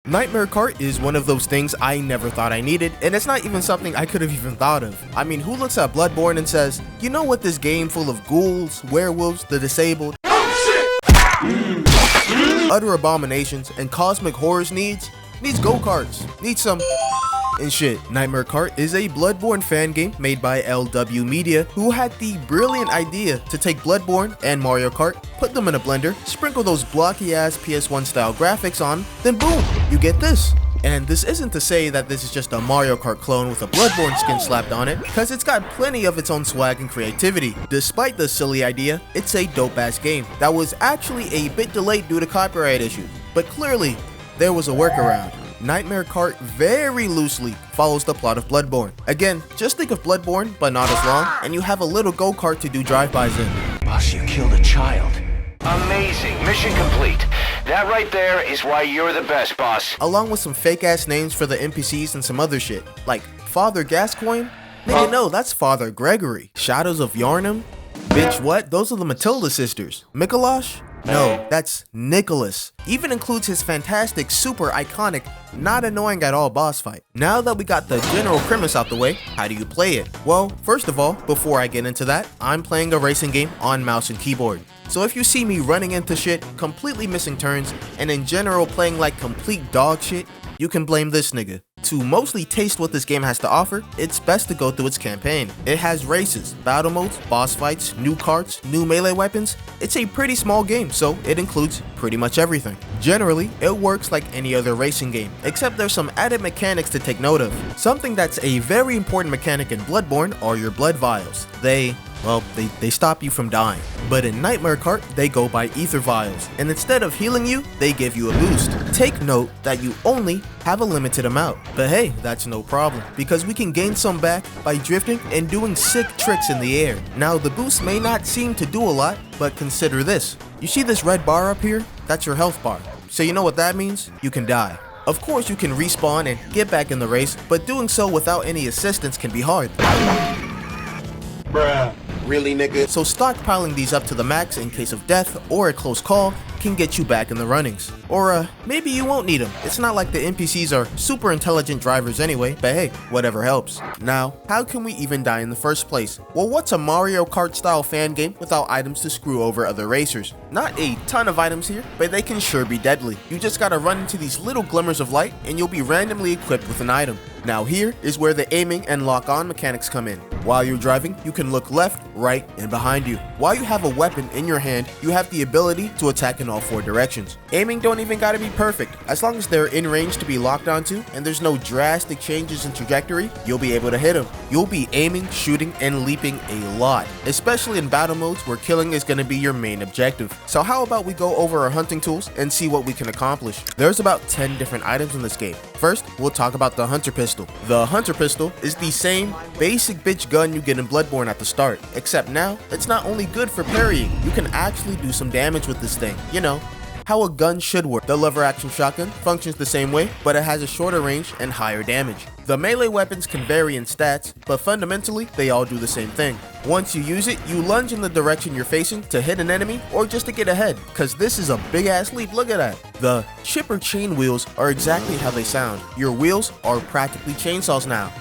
Nightmare Kart is one of those things I never thought I needed, and it's not even something I could have even thought of. I mean, who looks at Bloodborne and says, you know what this game full of ghouls, werewolves, the disabled, utter abominations, and cosmic horrors needs? Needs go-karts, needs some and shit. Nightmare Kart is a Bloodborne fan game made by LW Media, who had the brilliant idea to take Bloodborne and Mario Kart, put them in a blender, sprinkle those blocky ass PS1 style graphics on, then boom, you get this. And this isn't to say that this is just a Mario Kart clone with a Bloodborne skin slapped on it, because it's got plenty of its own swag and creativity. Despite the silly idea, it's a dope ass game that was actually a bit delayed due to copyright issues, but clearly there was a workaround. Nightmare Kart very loosely follows the plot of Bloodborne. Again, just think of Bloodborne, but not as long, and you have a little go-kart to do drive-bys in. Boss, you killed a child. Amazing. Mission complete. That right there is why you're the best, boss. Along with some fake-ass names for the NPCs and some other shit, like Father Gascoigne? Nigga, no, that's Father Gregory. Shadows of Yarnum? Bitch, what? Those are the Matilda sisters. Mikolash? No, that's Nicholas. Even includes his fantastic, super iconic, not annoying at all boss fight. Now that we got the general premise out the way, how do you play it? Well, first of all, before I get into that, I'm playing a racing game on mouse and keyboard. So if you see me running into shit, completely missing turns, and in general playing like complete dog shit, you can blame this nigga. To mostly taste what this game has to offer, it's best to go through its campaign. It has races, battle modes, boss fights, new karts, new melee weapons. It's a pretty small game, so it includes pretty much everything. Generally, it works like any other racing game, except there's some added mechanics to take note of. Something that's a very important mechanic in Bloodborne are your blood vials. They stop you from dying. But in Nightmare Kart, they go by ether vials, and instead of healing you, they give you a boost. Take note that you only have a limited amount, but hey, that's no problem, because we can gain some back by drifting and doing sick tricks in the air. Now, the boost may not seem to do a lot, but consider this. You see this red bar up here? That's your health bar. So you know what that means? You can die. Of course, you can respawn and get back in the race, but doing so without any assistance can be hard. Bruh. Really, nigga? So stockpiling these up to the max in case of death or a close call can get you back in the runnings. Or maybe you won't need them. It's not like the NPCs are super intelligent drivers anyway, but hey, whatever helps. Now, how can we even die in the first place? Well, what's a Mario Kart style fan game without items to screw over other racers? Not a ton of items here, but they can sure be deadly. You just gotta run into these little glimmers of light and you'll be randomly equipped with an item. Now here is where the aiming and lock-on mechanics come in. While you're driving, you can look left, right, and behind you. While you have a weapon in your hand, you have the ability to attack in all four directions. Aiming don't even gotta be perfect. As long as they're in range to be locked onto and there's no drastic changes in trajectory, you'll be able to hit them. You'll be aiming, shooting, and leaping a lot, especially in battle modes where killing is gonna be your main objective. So how about we go over our hunting tools and see what we can accomplish. There's about 10 different items in this game. First, we'll talk about the Hunter Pistol. The Hunter Pistol is the same basic bitch gun you get in Bloodborne at the start, except now, it's not only good for parrying, you can actually do some damage with this thing. You know, how a gun should work. The lever action shotgun functions the same way, but it has a shorter range and higher damage. The melee weapons can vary in stats, but fundamentally, they all do the same thing. Once you use it, you lunge in the direction you're facing to hit an enemy or just to get ahead, cause this is a big ass leap, look at that. The chipper chain wheels are exactly how they sound. Your wheels are practically chainsaws now.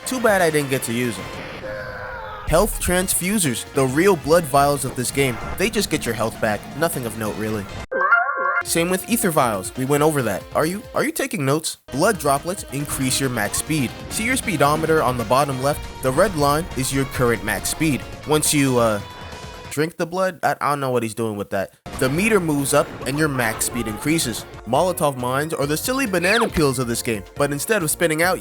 Too bad I didn't get to use them. Health transfusers, the real blood vials of this game. They just get your health back, nothing of note really. Same with ether vials, we went over that. Are you taking notes? Blood droplets increase your max speed. See your speedometer on the bottom left? The red line is your current max speed. Once you drink the blood, I don't know what he's doing with that. The meter moves up and your max speed increases. Molotov mines are the silly banana peels of this game, but instead of spinning out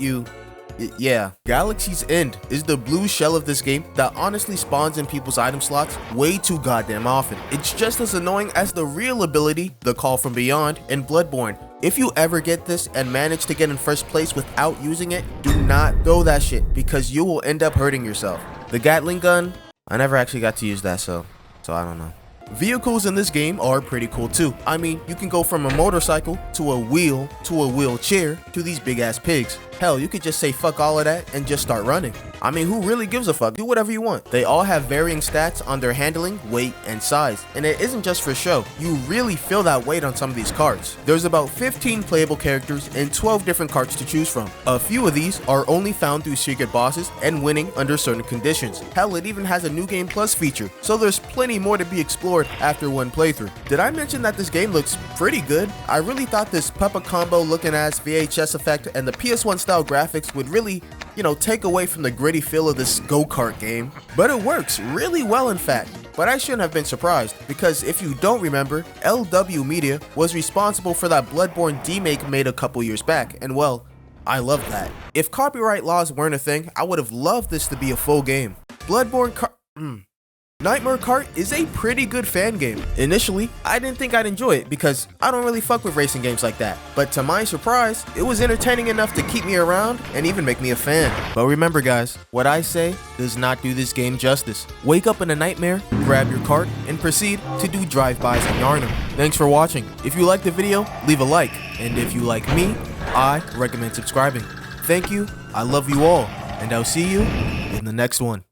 yeah. Galaxy's End is the blue shell of this game that honestly spawns in people's item slots way too goddamn often. It's just as annoying as the real ability, the Call from Beyond, in Bloodborne. If you ever get this and manage to get in first place without using it, do not throw that shit because you will end up hurting yourself. The Gatling gun, I never actually got to use that, so I don't know. Vehicles in this game are pretty cool too. I mean, you can go from a motorcycle to a wheel to a wheelchair to these big ass pigs. Hell, you could just say fuck all of that and just start running. I mean, who really gives a fuck? Do whatever you want. They all have varying stats on their handling, weight, and size. And it isn't just for show. You really feel that weight on some of these karts. There's about 15 playable characters and 12 different karts to choose from. A few of these are only found through secret bosses and winning under certain conditions. Hell, it even has a new game plus feature, so there's plenty more to be explored after one playthrough. Did I mention that this game looks pretty good? I really thought this Peppa combo looking ass VHS effect and the PS1 style graphics would really, take away from the gritty feel of this go-kart game. But it works really well, in fact. But I shouldn't have been surprised, because if you don't remember, LW Media was responsible for that Bloodborne remake made a couple years back, and well, I love that. If copyright laws weren't a thing, I would have loved this to be a full game. Nightmare Kart is a pretty good fan game. Initially, I didn't think I'd enjoy it because I don't really fuck with racing games like that. But to my surprise, it was entertaining enough to keep me around and even make me a fan. But remember guys, what I say does not do this game justice. Wake up in a nightmare, grab your kart, and proceed to do drive-bys in Yarnum. Thanks for watching. If you liked the video, leave a like. And if you like me, I recommend subscribing. Thank you, I love you all, and I'll see you in the next one.